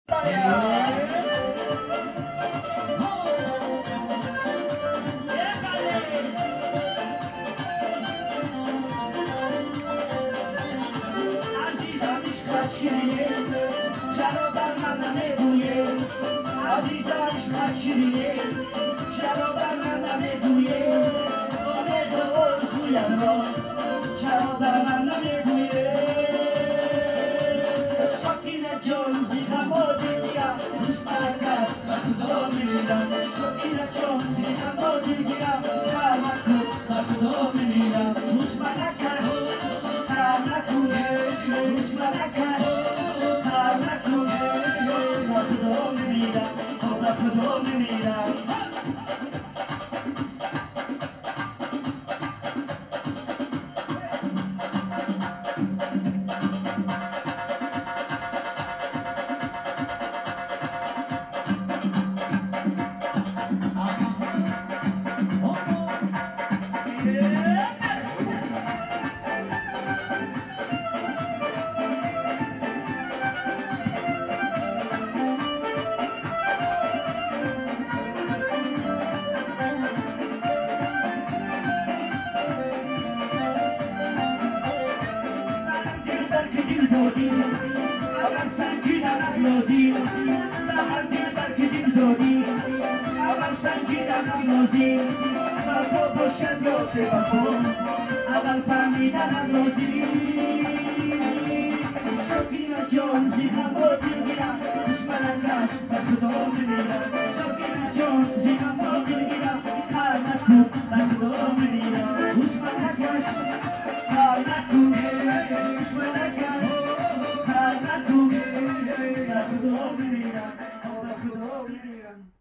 عزیزم عشقت شیرینه چرا بر من نمیگویی عزیزم عشقت شیرینه چرا بر من نمیگویی امید و آرزویم را چرا بر من نمیگویی سکینه جان زیغم و دیگرم مشمرکش و خدا میمیرم سکینه جان زیغم و دیگرم رحمت و خدا میمیرم مشمرکش مشمرکش کار نکنه و خدا میمیرم و خدا میمیرم اول سنجیدن اخلاصی هر دل بلکه دل دادی اول سنجیدن اخلاصی وفا باشد یا به وفا اول فهمیدن اندازی سکینه جان زیغم و دلگیرم مشمرکش و خدا میمیرم سکینه جان زیغم و دلگیرم کار نکن و خدا میمیرم مشمرکش کار نکن مشمرکش خدا میمیرم خدا میمیرم